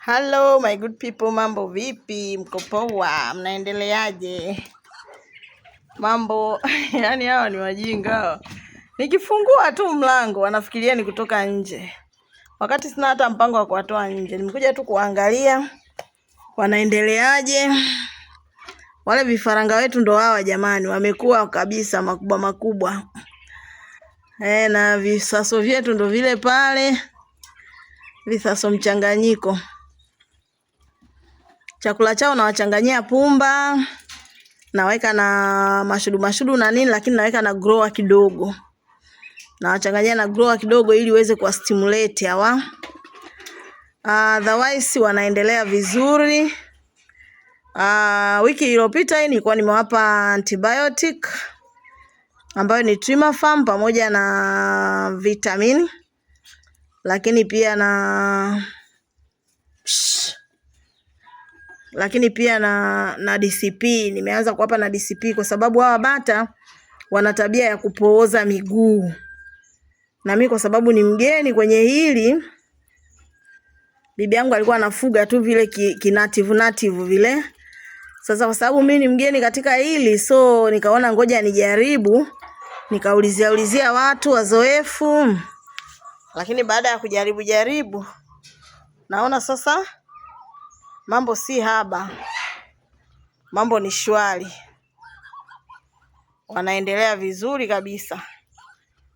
Hello my good people, mambo vipi? Mko poa? Mnaendeleaje? Mambo yani hawa ni wajinga. Nikifungua tu mlango wanafikiria ni kutoka nje, wakati sina hata mpango wa kuwatoa nje. Nimekuja tu kuangalia wanaendeleaje. Wale vifaranga wetu ndo hawa jamani, wamekuwa kabisa makubwa makubwa. Na visaso vyetu ndo vile pale, visaso mchanganyiko. Chakula chao na wachanganyia pumba, naweka na mashudu na nini, lakini naweka na grower kidogo. Na wachanganyia na grower kidogo ili uweze kwa stimulate hawa. Otherwise wanaendelea vizuri. Wiki iliyopita nilikuwa nimewapa antibiotic ambayo ni Trimafam pamoja na vitamin, lakini pia na DCP. Nimeanza kuwapa na DCP kwa sababu hawa bata wana tabia ya kupooza miguu. Na mimi kwa sababu ni mgeni kwenye hili, bibi yangu alikuwa anafuga tu vile native vile. Sasa kwa sababu mimi ni mgeni katika hili, so nikaona ngoja nijaribu, nikaulizia watu wazoefu. Lakini baada ya kujaribu naona sasa mambo si haba. Mambo ni shwari. Wanaendelea vizuri kabisa.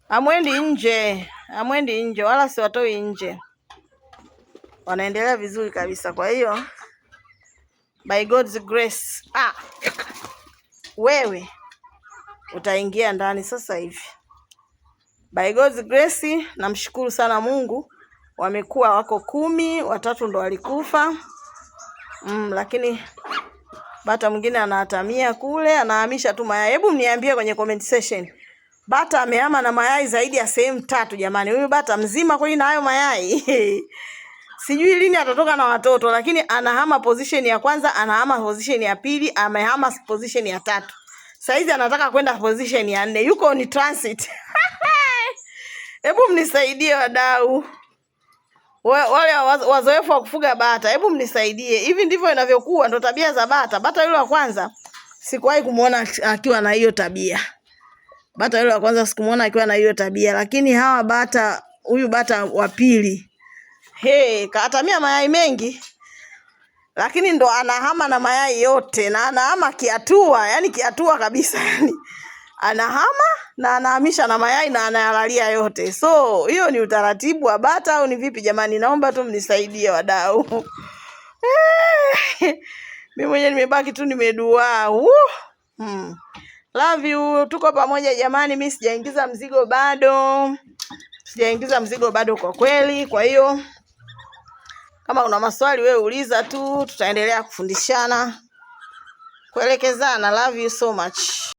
Hamwendi nje wala siwatoi nje. Wanaendelea vizuri kabisa. Kwa hiyo by God's grace, wewe utaingia ndani sasa hivi. By God's grace, namshukuru sana Mungu. Wamekuwa wako 10, 3 ndo walikufa. Lakini bata mwingine anahatamia kule, anahamisha tu mayai. Hebu mniambie kwenye comment section, bata amehama na mayai zaidi ya sehemu 3 jamani. Huyu bata mzima kweli na hayo mayai? Sijui lini atatoka na watoto, lakini anahama position ya kwanza, anahama position ya pili, amehama position ya 3. Saizi anataka kwenda position ya 4. Yuko ni transit. Hebu mnisaidie wadau. Wale wazoefu wa kufuga bata, hebu mnisaidie. Hivi ndivyo inavyokuwa, ndo tabia za bata. Bata yule wa kwanza sikuwahi kumuona akiwa na hiyo tabia. Bata yule wa kwanza sikumuona akiwa na hiyo tabia, lakini hawa bata, huyu bata wa pili, kahatamia mayai mengi, lakini ndo anahama na mayai yote, na anahama kiatua, yani kiatua kabisa yani. Anahama na anahamisha na mayai na anayalalia yote. So hiyo ni utaratibu wa bata au ni vipi jamani? Naomba tu mnisaidie wadau. Mimi mwenyewe nimebaki tu nimedua. Love you. Tuko pamoja jamani. Mimi sijaingiza mzigo bado kwa kweli. Kwa hiyo kama una maswali wewe uliza tu, tutaendelea kufundishana, kuelekezana. Love you so much.